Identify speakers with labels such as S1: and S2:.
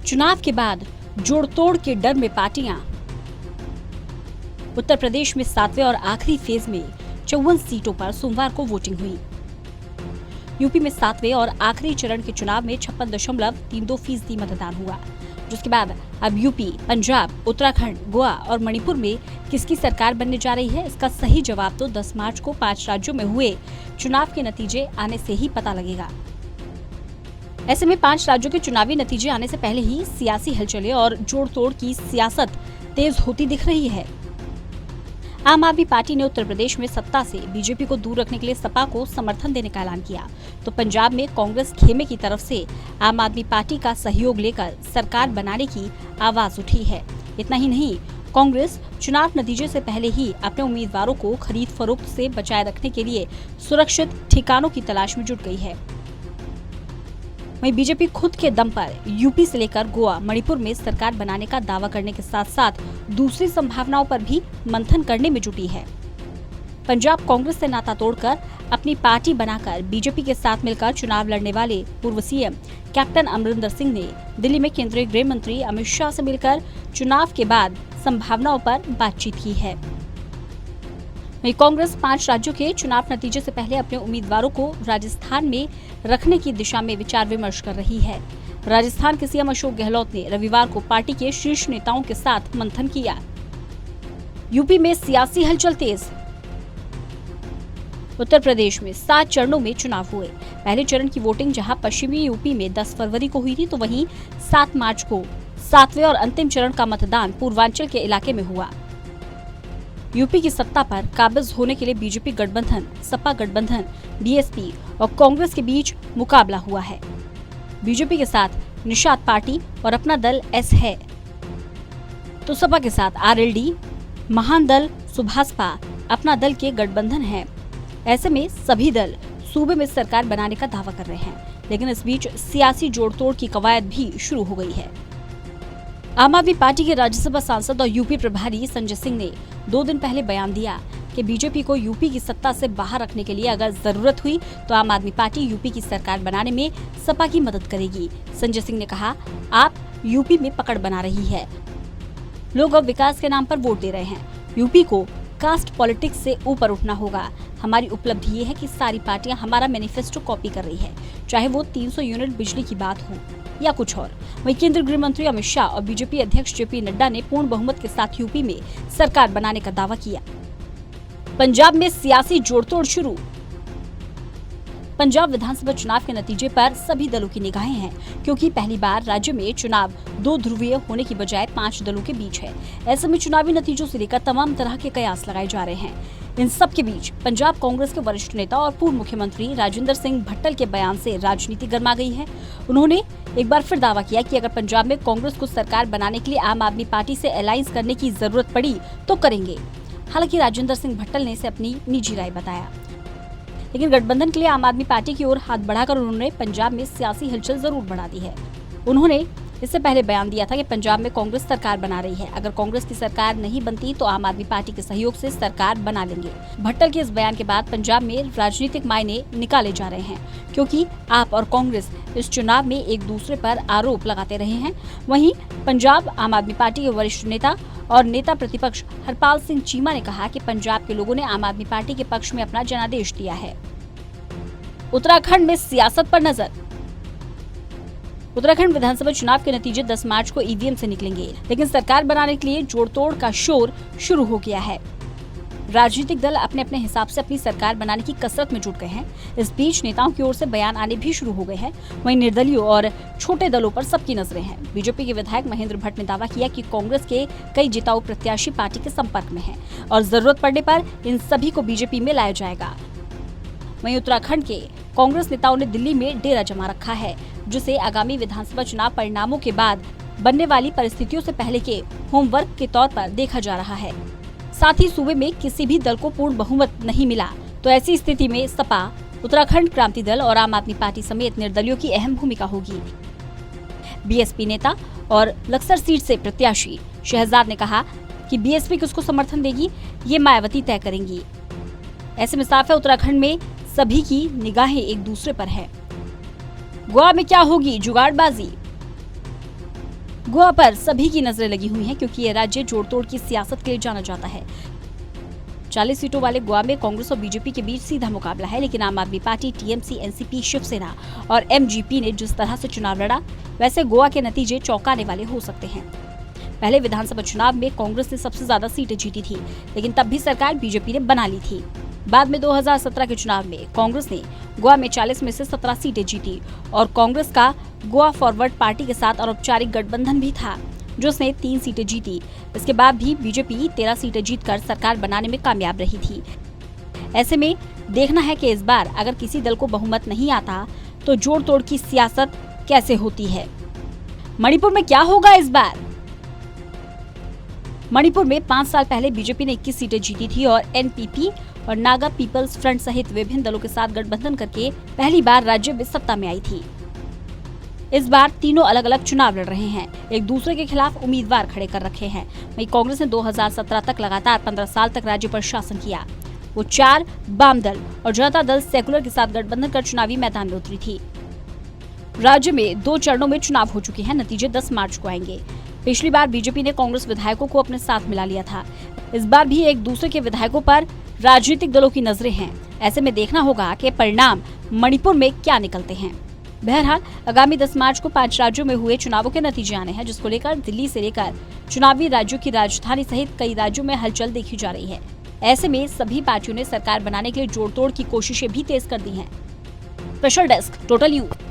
S1: चुनाव के बाद जोड़तोड़ के डर में पार्टियां। उत्तर प्रदेश में 7वें और आखिरी फेज में 54 सीटों पर सोमवार को वोटिंग हुई। यूपी में 7वें और आखिरी चरण के चुनाव में 56.32% मतदान हुआ, जिसके बाद अब यूपी, पंजाब, उत्तराखंड, गोवा और मणिपुर में किसकी सरकार बनने जा रही है, इसका सही जवाब तो 10 मार्च को 5 राज्यों में हुए चुनाव के नतीजे आने से ही पता लगेगा। ऐसे में 5 राज्यों के चुनावी नतीजे आने से पहले ही सियासी हलचलें और जोड़-तोड़ की सियासत तेज होती दिख रही है। आम आदमी पार्टी ने उत्तर प्रदेश में सत्ता से बीजेपी को दूर रखने के लिए सपा को समर्थन देने का ऐलान किया, तो पंजाब में कांग्रेस खेमे की तरफ से आम आदमी पार्टी का सहयोग लेकर सरकार बनाने की आवाज उठी है। इतना ही नहीं, कांग्रेस चुनाव नतीजे से पहले ही अपने उम्मीदवारों को खरीद फरोख्त से बचाए रखने के लिए सुरक्षित ठिकानों की तलाश में जुट गई है। वहीं बीजेपी खुद के दम पर यूपी से लेकर गोवा, मणिपुर में सरकार बनाने का दावा करने के साथ साथ दूसरी संभावनाओं पर भी मंथन करने में जुटी है। पंजाब कांग्रेस से नाता तोड़कर अपनी पार्टी बनाकर बीजेपी के साथ मिलकर चुनाव लड़ने वाले पूर्व सीएम कैप्टन अमरिंदर सिंह ने दिल्ली में केंद्रीय गृह मंत्री अमित शाह से मिलकर चुनाव के बाद संभावनाओं पर बातचीत की है। वहीं कांग्रेस 5 राज्यों के चुनाव नतीजे से पहले अपने उम्मीदवारों को राजस्थान में रखने की दिशा में विचार विमर्श कर रही है। राजस्थान के सीएम अशोक गहलोत ने रविवार को पार्टी के शीर्ष नेताओं के साथ मंथन किया। यूपी में सियासी हलचल तेज। उत्तर प्रदेश में 7 चरणों में चुनाव हुए। पहले चरण की वोटिंग जहां पश्चिमी यूपी में 10 फरवरी को हुई थी, तो वहीं 7 मार्च को 7वें और अंतिम चरण का मतदान पूर्वांचल के इलाके में हुआ। यूपी की सत्ता पर काबिज होने के लिए बीजेपी गठबंधन, सपा गठबंधन, बीएसपी और कांग्रेस के बीच मुकाबला हुआ है। बीजेपी के साथ निषाद पार्टी और अपना दल एस है, तो सपा के साथ आरएलडी, महान दल, सुभासपा अपना दल के गठबंधन है। ऐसे में सभी दल सूबे में सरकार बनाने का दावा कर रहे हैं, लेकिन इस बीच सियासी जोड़तोड़ की कवायद भी शुरू हो गई है। आम आदमी पार्टी के राज्यसभा सांसद और यूपी प्रभारी संजय सिंह ने 2 दिन पहले बयान दिया कि बीजेपी को यूपी की सत्ता से बाहर रखने के लिए अगर जरूरत हुई तो आम आदमी पार्टी यूपी की सरकार बनाने में सपा की मदद करेगी। संजय सिंह ने कहा, आप यूपी में पकड़ बना रही है, लोग अब विकास के नाम पर वोट दे रहे हैं। यूपी को कास्ट पॉलिटिक्स से ऊपर उठना होगा। हमारी उपलब्धि ये है कि सारी पार्टियां हमारा मैनिफेस्टो कॉपी कर रही है, चाहे वो 300 यूनिट बिजली की बात हो या कुछ और। वहीं केंद्रीय गृह मंत्री अमित शाह और बीजेपी अध्यक्ष जेपी नड्डा ने पूर्ण बहुमत के साथ यूपी में सरकार बनाने का दावा किया। पंजाब में सियासी जोड़तोड़ शुरू। पंजाब विधानसभा चुनाव के नतीजे पर सभी दलों की निगाहें हैं, क्योंकि पहली बार राज्य में चुनाव 2 ध्रुवीय होने की बजाय 5 दलों के बीच है। ऐसे में चुनावी नतीजों से लेकर तमाम तरह के कयास लगाए जा रहे हैं। इन सब के बीच पंजाब कांग्रेस के वरिष्ठ नेता और पूर्व मुख्यमंत्री राजिंदर सिंह भट्टल के बयान से राजनीति गर्मा गई है। उन्होंने एक बार फिर दावा किया कि अगर पंजाब में कांग्रेस को सरकार बनाने के लिए आम आदमी पार्टी से अलायंस करने की जरूरत पड़ी तो करेंगे। हालांकि राजिंदर सिंह भट्टल ने इसे अपनी निजी राय बताया, लेकिन गठबंधन के लिए आम आदमी पार्टी की ओर हाथ बढ़ाकर उन्होंने पंजाब में सियासी हलचल जरूर बढ़ा दी है। उन्होंने इससे पहले बयान दिया था कि पंजाब में कांग्रेस सरकार बना रही है, अगर कांग्रेस की सरकार नहीं बनती तो आम आदमी पार्टी के सहयोग से सरकार बना लेंगे। भट्टल के इस बयान के बाद पंजाब में राजनीतिक मायने निकाले जा रहे हैं, क्योंकि आप और कांग्रेस इस चुनाव में एक दूसरे पर आरोप लगाते रहे हैं। वहीं पंजाब आम आदमी पार्टी के वरिष्ठ नेता और नेता प्रतिपक्ष हरपाल सिंह चीमा ने कहा कि पंजाब के लोगों ने आम आदमी पार्टी के पक्ष में अपना जनादेश दिया है। उत्तराखंड में सियासत पर नजर। उत्तराखंड विधानसभा चुनाव के नतीजे 10 मार्च को ईवीएम से निकलेंगे, लेकिन सरकार बनाने के लिए जोड़तोड़ का शोर शुरू हो गया है। राजनीतिक दल अपने अपने हिसाब से अपनी सरकार बनाने की कसरत में जुट गए हैं। इस बीच नेताओं की ओर से बयान आने भी शुरू हो गए हैं। वहीं निर्दलीयों और छोटे दलों पर सबकी नजरें हैं। बीजेपी के विधायक महेंद्र भट्ट ने दावा किया कि कांग्रेस के कई जिताऊ प्रत्याशी पार्टी के संपर्क में हैं और जरूरत पड़ने पर इन सभी को बीजेपी में लाया जाएगा। वहीं उत्तराखंड के कांग्रेस नेताओं ने दिल्ली में डेरा जमा रखा है, जिसे आगामी विधानसभा चुनाव परिणामों के बाद बनने वाली परिस्थितियों से पहले के होमवर्क के तौर पर देखा जा रहा है। साथ ही सूबे में किसी भी दल को पूर्ण बहुमत नहीं मिला, तो ऐसी स्थिति में सपा, उत्तराखंड क्रांति दल और आम आदमी पार्टी समेत निर्दलियों की अहम भूमिका होगी। बीएसपी नेता और लक्सर सीट से प्रत्याशी शहजाद ने कहा कि बीएसपी किसको समर्थन देगी ये मायावती तय करेंगी। ऐसे में साफ है उत्तराखंड में सभी की निगाहें एक दूसरे पर है। गोवा में क्या होगी जुगाड़बाजी। गोवा पर सभी की नजरें लगी हुई हैं क्योंकि ये राज्य जोड़ तोड़ की सियासत के लिए जाना जाता है। 40 सीटों वाले गोवा में कांग्रेस और बीजेपी के बीच सीधा मुकाबला है, लेकिन आम आदमी पार्टी, टीएमसी, एनसीपी, शिवसेना और एमजीपी ने जिस तरह से चुनाव लड़ा, वैसे गोवा के नतीजे चौंकाने वाले हो सकते हैं। पहले विधानसभा चुनाव में कांग्रेस ने सबसे ज्यादा सीटें जीती थी, लेकिन तब भी सरकार बीजेपी ने बना ली थी। बाद में 2017 के चुनाव में कांग्रेस ने गोवा में 40 में से 17 सीटें जीती और कांग्रेस का गोवा फॉरवर्ड पार्टी के साथ अनौपचारिक गठबंधन भी था, जो उसने 3 सीटें जीती। इसके बाद भी बीजेपी 13 सीटें जीतकर सरकार बनाने में कामयाब रही थी। ऐसे में देखना है कि इस बार अगर किसी दल को बहुमत नहीं आता तो जोड़ तोड़ की सियासत कैसे होती है। मणिपुर में क्या होगा इस बार? मणिपुर में 5 साल पहले बीजेपी ने 21 सीटें जीती थी और एनपीपी और नागा पीपल्स फ्रंट सहित विभिन्न दलों के साथ गठबंधन करके पहली बार राज्य में सत्ता में आई थी। इस बार तीनों अलग अलग चुनाव लड़ रहे हैं, एक दूसरे के खिलाफ उम्मीदवार खड़े कर रखे हैं। वहीं कांग्रेस ने 2017 तक लगातार 15 साल तक राज्य पर शासन किया। वो 4 वाम दल और जनता दल सेकुलर के साथ गठबंधन कर चुनावी मैदान में उतरी थी। राज्य में 2 चरणों में चुनाव हो चुके हैं, नतीजे 10 मार्च को आएंगे। पिछली बार बीजेपी ने कांग्रेस विधायकों को अपने साथ मिला लिया था। इस बार भी एक दूसरे के विधायकों पर राजनीतिक दलों की नजरें हैं। ऐसे में देखना होगा कि परिणाम मणिपुर में क्या निकलते हैं। बहरहाल आगामी 10 मार्च को 5 राज्यों में हुए चुनावों के नतीजे आने हैं, जिसको लेकर दिल्ली से लेकर चुनावी राज्यों की राजधानी सहित कई राज्यों में हलचल देखी जा रही है। ऐसे में सभी पार्टियों ने सरकार बनाने के लिए जोड़ तोड़ की कोशिशें भी तेज कर दी हैं। Special desk, total news.